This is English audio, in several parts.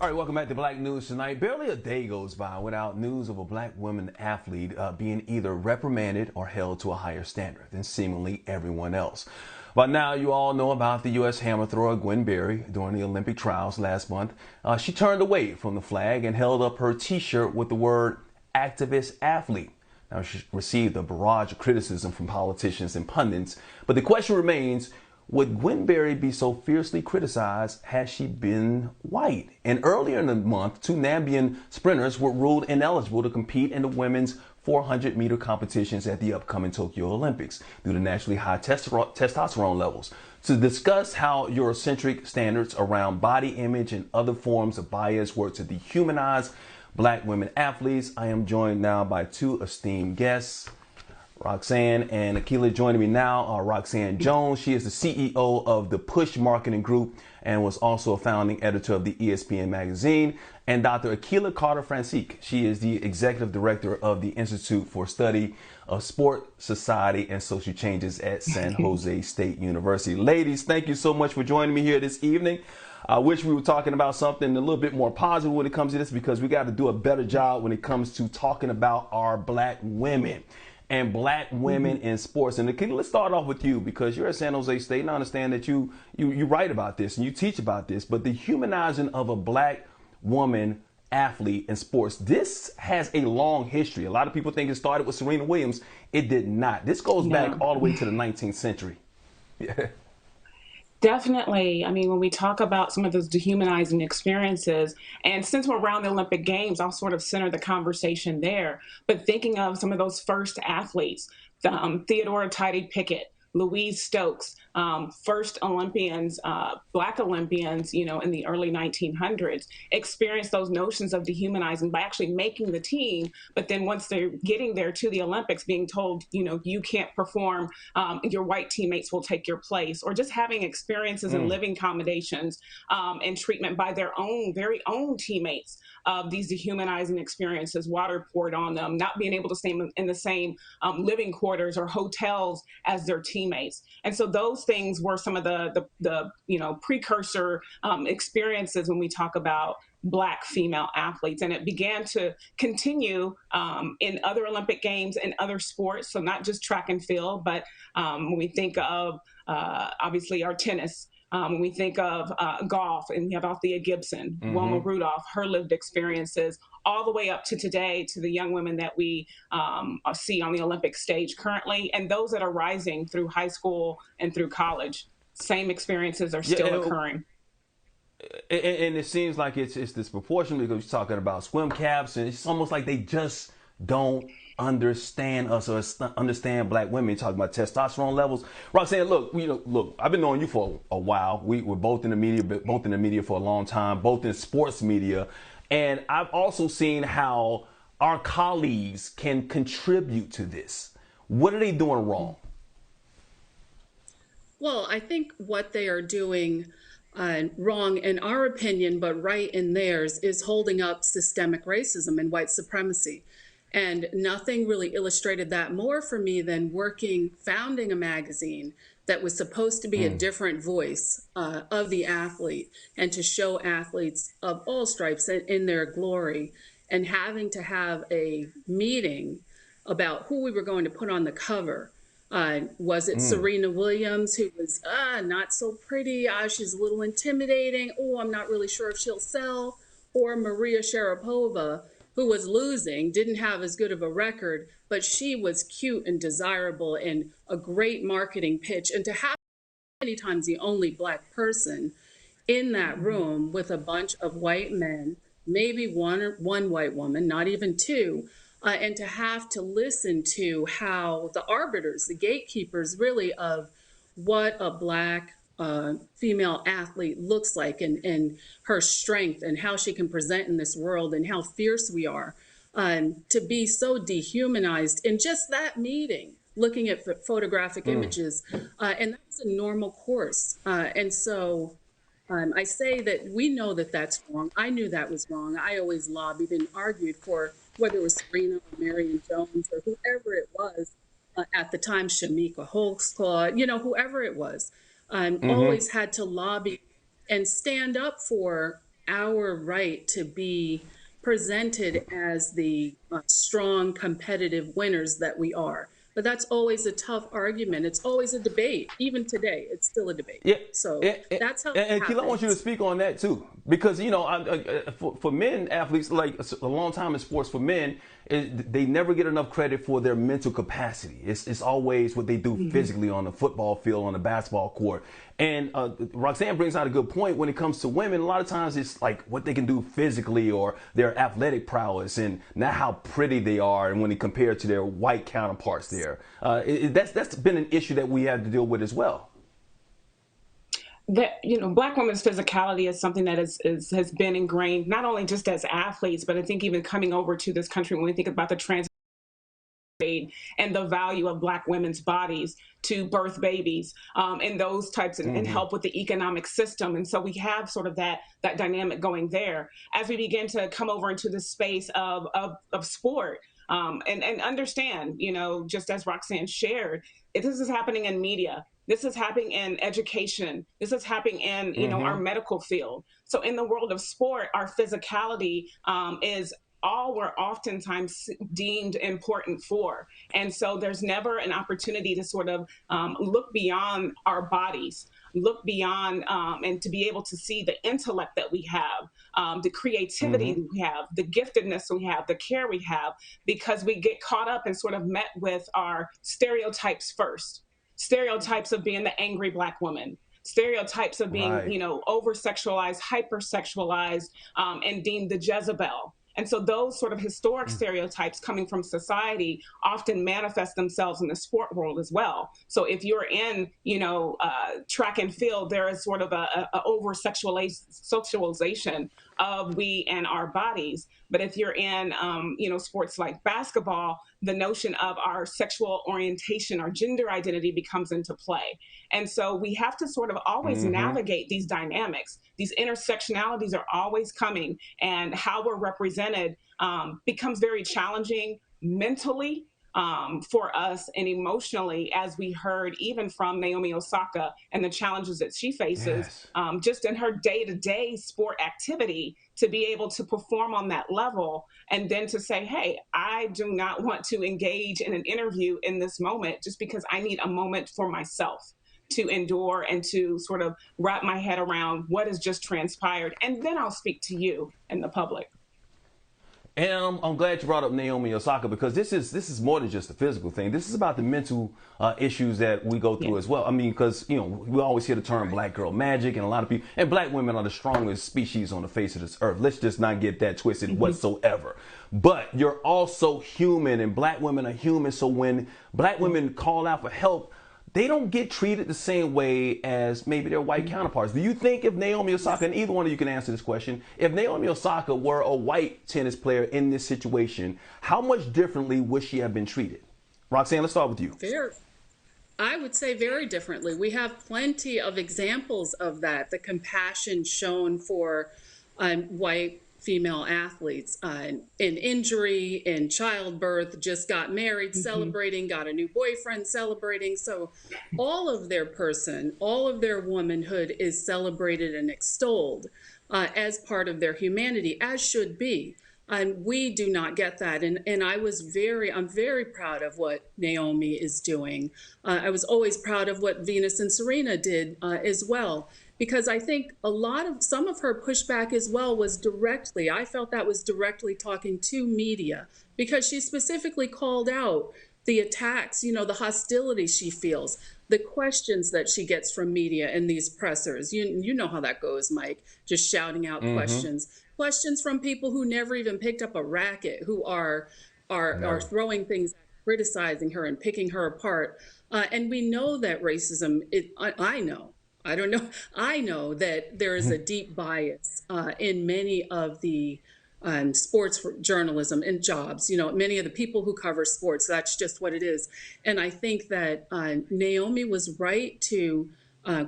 All right, welcome back to Black News Tonight. Barely a day goes by without news of a black woman athlete being either reprimanded or held to a higher standard than seemingly everyone else. By now, you all know about the U.S. hammer thrower Gwen Berry during the Olympic trials last month. She turned away from the flag and held up her T-shirt with the word activist athlete. Now, she received a barrage of criticism from politicians and pundits, but the question remains, would Gwen Berry be so fiercely criticized had she been white? And earlier in the month, two Namibian sprinters were ruled ineligible to compete in the women's 400-meter competitions at the upcoming Tokyo Olympics due to naturally high testosterone levels. To discuss how Eurocentric standards around body image and other forms of bias work to dehumanize black women athletes, I am joined now by two esteemed guests. Roxanne and Akilah joining me now are Roxanne Jones. She is the CEO of the Push Marketing Group and was also a founding editor of the ESPN magazine. And Dr. Akilah Carter-Francique. She is the executive director of the Institute for Study of Sport, Society, and Social Changes at San Jose State University. Ladies, thank you so much for joining me here this evening. I wish we were talking about something a little bit more positive when it comes to this, because we got to do a better job when it comes to talking about our black women and black women in sports. And Akilah, let's start off with you, because you're at San Jose State, and I understand that you write about this and you teach about this, but the humanizing of a black woman athlete in sports, this has a long history. A lot of people think it started with Serena Williams. It did not. This goes back all the way to the 19th century. Yeah. Definitely. I mean, when we talk about some of those dehumanizing experiences, and since we're around the Olympic Games, I'll sort of center the conversation there. But thinking of some of those first athletes, Theodora Tidy Pickett, Louise Stokes, first Olympians, Black Olympians, in the early 1900s, experienced those notions of dehumanizing by actually making the team. But then once they're getting there to the Olympics, being told, you can't perform, your white teammates will take your place, or just having experiences and living accommodations and treatment by their very own teammates of these dehumanizing experiences, water poured on them, not being able to stay in the same living quarters or hotels as their teammates. And so those things were some of the precursor experiences when we talk about Black female athletes. And it began to continue in other Olympic Games and other sports. So not just track and field, but when we think of obviously our tennis, when we think of golf, and we have Althea Gibson, Wilma Rudolph, her lived experiences, all the way up to today, to the young women that we see on the Olympic stage currently, and those that are rising through high school and through college. Same experiences are still occurring. And it seems like it's disproportionate, because you're talking about swim caps, and it's almost like they just don't understand us or understand black women. Talking about testosterone levels. Roxanne, look, I've been knowing you for a while. We were both in the media for a long time, both in sports media, and I've also seen how our colleagues can contribute to this. What are they doing wrong? Well, I think what they are doing wrong in our opinion, but right in theirs, is holding up systemic racism and white supremacy. And nothing really illustrated that more for me than founding a magazine that was supposed to be a different voice of the athlete, and to show athletes of all stripes in their glory, and having to have a meeting about who we were going to put on the cover. Was it Serena Williams, who was not so pretty, she's a little intimidating, I'm not really sure if she'll sell, or Maria Sharapova, who was losing, didn't have as good of a record, but she was cute and desirable and a great marketing pitch. And to have many times the only Black person in that room with a bunch of white men, maybe one white woman, not even two, and to have to listen to how the arbiters, the gatekeepers really of what a Black female athlete looks like, and her strength and how she can present in this world, and how fierce we are, to be so dehumanized in just that meeting, looking at photographic images, and that's a normal course. And so I say that we know that that's wrong. I knew that was wrong. I always lobbied and argued for, whether it was Serena or Marion Jones or whoever it was at the time, Shamika Holtzclaw, whoever it was, always had to lobby and stand up for our right to be presented as the strong, competitive winners that we are. But that's always a tough argument. It's always a debate. Even today, it's still a debate. Yeah, So that's how it and Akilah, I want you to happens. speak on that too, because you know, for men athletes, like a long time in sports for men, they never get enough credit for their mental capacity. It's always what they do physically on the football field, on the basketball court. And Roxanne brings out a good point when it comes to women. A lot of times it's like what they can do physically or their athletic prowess, and not how pretty they are, and when they compare to their white counterparts there. That's been an issue that we have to deal with as well. That, you know, Black women's physicality is something that has been ingrained not only just as athletes, but I think even coming over to this country when we think about the trans and the value of Black women's bodies to birth babies and those types and help with the economic system. And so we have sort of that dynamic going there as we begin to come over into the space of sport. And understand, you know, just as Roxanne shared, this is happening in media. This is happening in education. This is happening in, you know, our medical field. So in the world of sport, our physicality is all we're oftentimes deemed important for. And so there's never an opportunity to sort of look beyond our bodies, look beyond and to be able to see the intellect that we have, the creativity we have, the giftedness we have, the care we have, because we get caught up and sort of met with our stereotypes first. Stereotypes of being the angry Black woman, stereotypes of being, you know, over-sexualized, hyper-sexualized, and deemed the Jezebel. And so those sort of historic stereotypes coming from society often manifest themselves in the sport world as well. So if you're in, you know, track and field, there is sort of a over-sexualization of we and our bodies. But if you're in, you know, sports like basketball, the notion of our sexual orientation, our gender identity becomes into play. And so we have to sort of always navigate these dynamics. These intersectionalities are always coming, and how we're represented becomes very challenging mentally for us and emotionally, as we heard even from Naomi Osaka and the challenges that she faces just in her day-to-day sport activity, to be able to perform on that level and then to say, hey, I do not want to engage in an interview in this moment just because I need a moment for myself to endure and to sort of wrap my head around what has just transpired. And then I'll speak to you and the public. And I'm glad you brought up Naomi Osaka, because this is more than just a physical thing. This is about the mental issues that we go through as well. I mean, because, you know, we always hear the term Black girl magic, and a lot of people, and Black women are the strongest species on the face of this earth. Let's just not get that twisted whatsoever. But you're also human, and Black women are human. So when Black women call out for help, they don't get treated the same way as maybe their white counterparts. Do you think if Naomi Osaka, and either one of you can answer this question, if Naomi Osaka were a white tennis player in this situation, how much differently would she have been treated? Roxanne, let's start with you. I would say very differently. We have plenty of examples of that, the compassion shown for white female athletes in injury, in childbirth, just got married, celebrating, got a new boyfriend, celebrating. So all of their person, all of their womanhood is celebrated and extolled as part of their humanity, as should be. And we do not get that. And I'm very proud of what Naomi is doing. I was always proud of what Venus and Serena did as well, because I think some of her pushback as well was I felt that was directly talking to media, because she specifically called out the attacks, you know, the hostility she feels, the questions that she gets from media and these pressers. You know how that goes, Mike, just shouting out questions from people who never even picked up a racket, who are throwing things, criticizing her and picking her apart. And we know that racism, I know that there is a deep bias in many of the sports journalism and jobs, you know, many of the people who cover sports, that's just what it is. And I think that Naomi was right to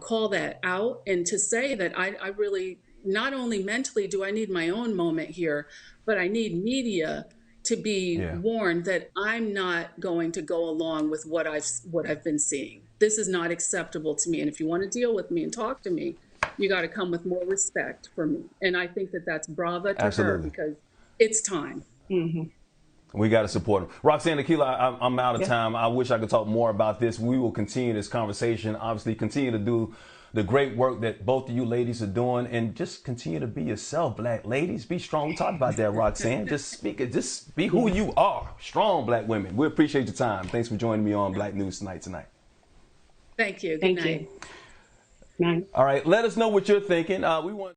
call that out and to say that I really, not only mentally do I need my own moment here, but I need media to be warned that I'm not going to go along with what I've been seeing. This is not acceptable to me. And if you want to deal with me and talk to me, You got to come with more respect for me. And I think that that's brava to her Absolutely. because it's time. We got to support them. Roxanne, Akilah, I'm out of time. I wish I could talk more about this. We will continue this conversation. Obviously, continue to do the great work that both of you ladies are doing, and just continue to be yourself, Black ladies. Be strong. We talked about that, Roxanne. Just speak it. Just be who you are. Strong Black women. We appreciate your time. Thanks for joining me on Black News Tonight. Thank you. Good Thank night. you. Night. All right. Let us know what you're thinking. We want